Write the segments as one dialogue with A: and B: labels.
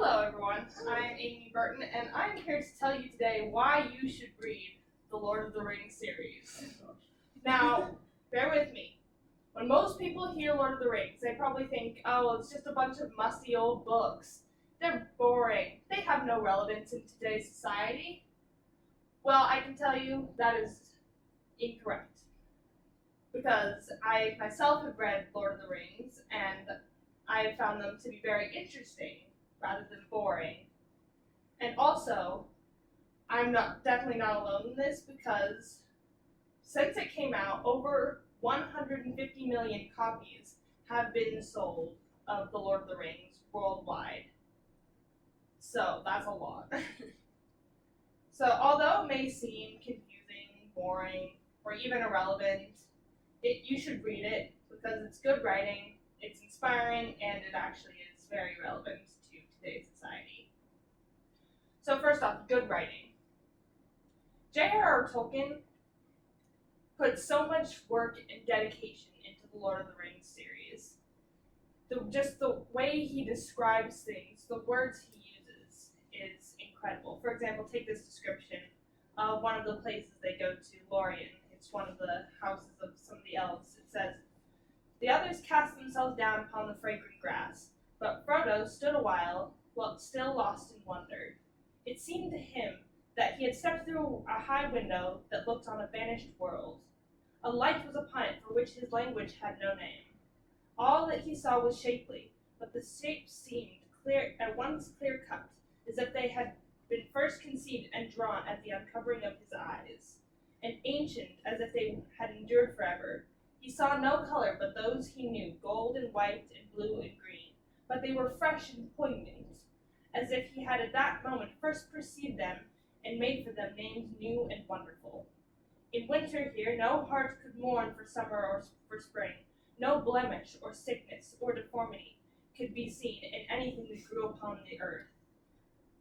A: Hello everyone, I'm Amy Burton and I'm here to tell you today why you should read the Lord of the Rings series. Now, bear with me. When most people hear Lord of the Rings, they probably think, oh, it's just a bunch of musty old books. They're boring. They have no relevance in today's society. Well, I can tell you that is incorrect. Because I myself have read Lord of the Rings and I have found them to be very interesting rather than boring. And also, I'm definitely not alone in this because since it came out, over 150 million copies have been sold of The Lord of the Rings worldwide. So that's a lot. So although it may seem confusing, boring, or even irrelevant, you should read it because it's good writing, it's inspiring, and it actually is very relevant to today's society. So first off, good writing. J.R.R. Tolkien put so much work and dedication into the Lord of the Rings series. Just the way he describes things, the words he uses, is incredible. For example, take this description of one of the places they go to, Lorien. It's one of the houses of some of the elves. It says, "The others cast themselves down upon the fragrant grass, but Frodo stood a while still lost in wonder. It seemed to him that he had stepped through a high window that looked on a vanished world. A light was upon it for which his language had no name. All that he saw was shapely, but the shapes seemed at once clear cut, as if they had been first conceived and drawn at the uncovering of his eyes, and ancient, as if they had endured forever. He saw no color but those he knew, gold and white and blue and green, but they were fresh and poignant, as if he had at that moment first perceived them and made for them names new and wonderful. In winter here no heart could mourn for summer or for spring, no blemish or sickness or deformity could be seen in anything that grew upon the earth.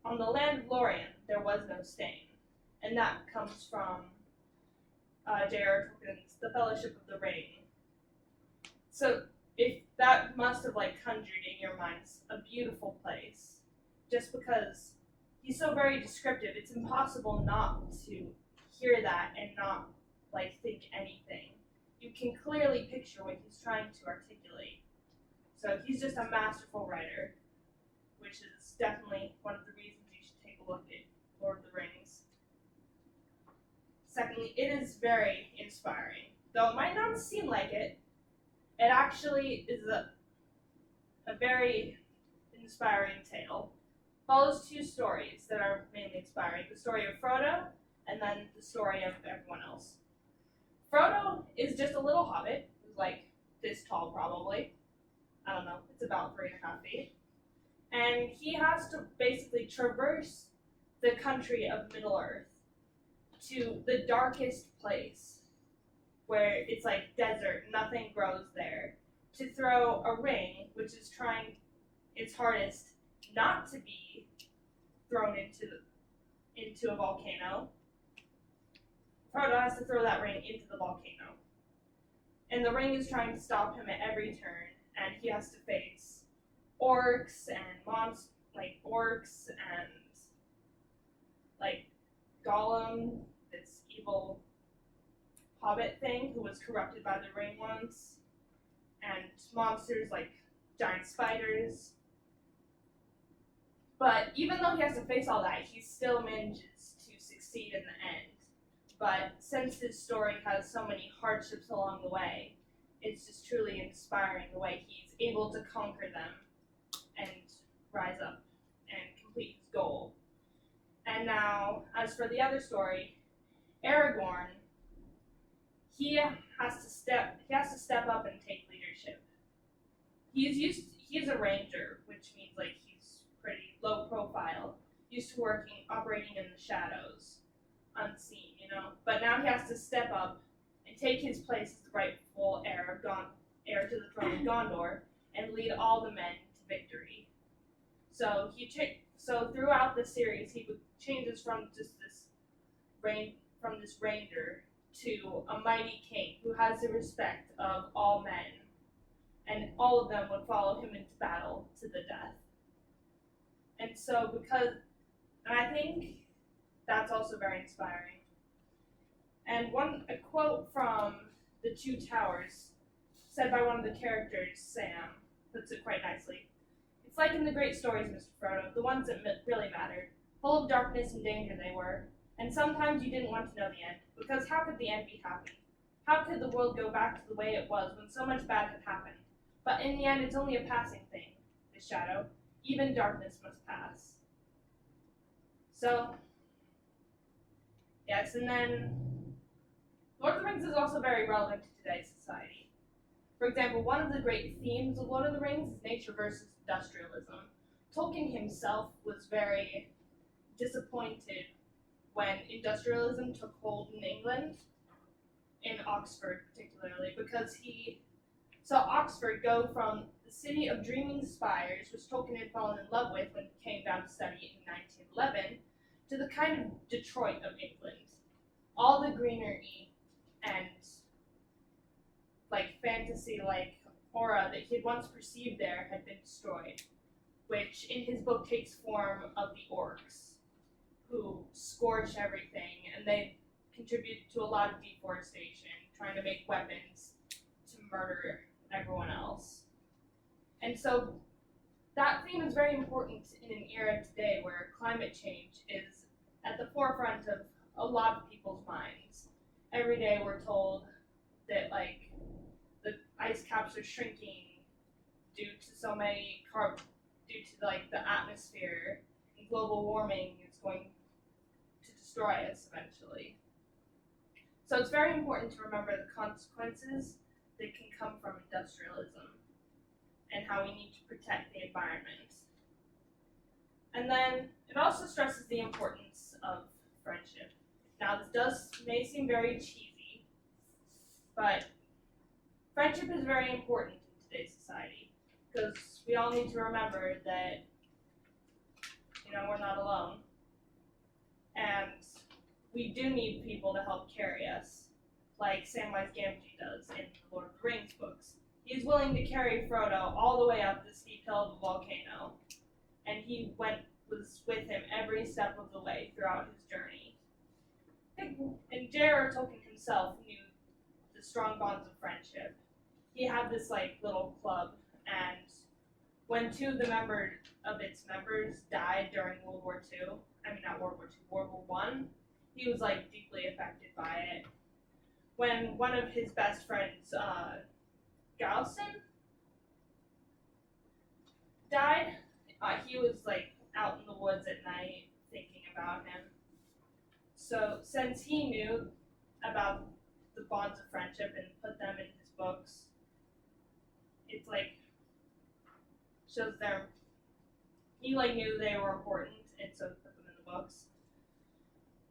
A: On the land of Lorien there was no stain." And that comes from J.R.R. Tolkien's The Fellowship of the Ring. So if that must have conjured in your minds a beautiful place, just because he's so very descriptive, it's impossible not to hear that and not think anything. You can clearly picture what he's trying to articulate. So he's just a masterful writer, which is definitely one of the reasons you should take a look at Lord of the Rings. Secondly, it is very inspiring. Though it might not seem like it, it actually is a very inspiring tale. It follows two stories that are mainly inspiring. The story of Frodo, and then the story of everyone else. Frodo is just a little hobbit, who's this tall probably. I don't know, it's about 3.5 feet. And he has to basically traverse the country of Middle-earth to the darkest place, where it's desert, nothing grows there, to throw a ring, which is trying its hardest not to be thrown into a volcano. Frodo has to throw that ring into the volcano. And the ring is trying to stop him at every turn, and he has to face orcs and orcs and Gollum, this evil hobbit thing who was corrupted by the ring once, and monsters like giant spiders. But even though he has to face all that, he still manages to succeed in the end. But since his story has so many hardships along the way, it's just truly inspiring the way he's able to conquer them and rise up and complete his goal. And now, as for the other story, Aragorn, he has to step up and take leadership. He's a ranger, which means he's pretty low profile, used to operating in the shadows, unseen, But now he has to step up and take his place as the rightful heir to the throne of Gondor, and lead all the men to victory. So throughout the series, he changes from just this ranger to a mighty king who has the respect of all men, and all of them would follow him into battle to the death. And And I think that's also very inspiring. And a quote from The Two Towers, said by one of the characters, Sam, puts it quite nicely. It's like in the great stories, Mr. Frodo, the ones that really mattered. Full of darkness and danger they were, and sometimes you didn't want to know the end, because how could the end be happy? How could the world go back to the way it was when so much bad had happened? But in the end, it's only a passing thing, the shadow. Even darkness must pass. So, yes, and then Lord of the Rings is also very relevant to today's society. For example, one of the great themes of Lord of the Rings is nature versus industrialism. Tolkien himself was very disappointed when industrialism took hold in England, in Oxford particularly, because he saw Oxford go from the city of dreaming spires, which Tolkien had fallen in love with when he came down to study in 1911, to the kind of Detroit of England. All the greenery and fantasy aura that he had once perceived there had been destroyed, which in his book takes form of the orcs, who scorch everything, and they contribute to a lot of deforestation, trying to make weapons to murder everyone else. And so that theme is very important in an era today where climate change is at the forefront of a lot of people's minds. Every day we're told that the ice caps are shrinking due to the atmosphere, and global warming is going to destroy us eventually. So it's very important to remember the consequences that can come from industrialism and how we need to protect the environment. And then it also stresses the importance of friendship. Now this may seem very cheesy, but friendship is very important in today's society, because we all need to remember that, we're not alone. And we do need people to help carry us, like Samwise Gamgee does in the Lord of the Rings books. He's willing to carry Frodo all the way up the steep hill of a volcano, and he was with him every step of the way throughout his journey. And J.R.R. Tolkien himself knew the strong bonds of friendship. He had this little club, and when two of its members died during World War I, he was deeply affected by it. When one of his best friends, Galson, died, he was out in the woods at night thinking about him. So since he knew about the bonds of friendship and put them in his books, it's shows he knew they were important, and so put them in the books.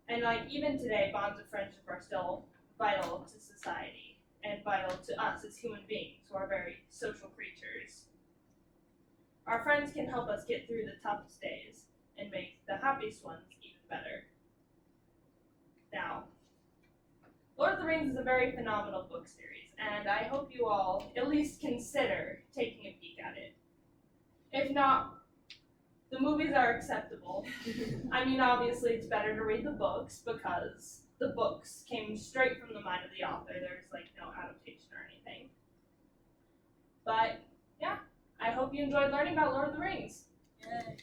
A: And even today, bonds of friendship are still vital to society and vital to us as human beings who are very social creatures. Our friends can help us get through the toughest days and make the happiest ones even better. Now, Lord of the Rings is a very phenomenal book series, and I hope you all at least consider taking a peek at it. If not, the movies are acceptable. Obviously it's better to read the books because the books came straight from the mind of the author. There's no adaptation or anything. But yeah, I hope you enjoyed learning about Lord of the Rings.
B: Yay.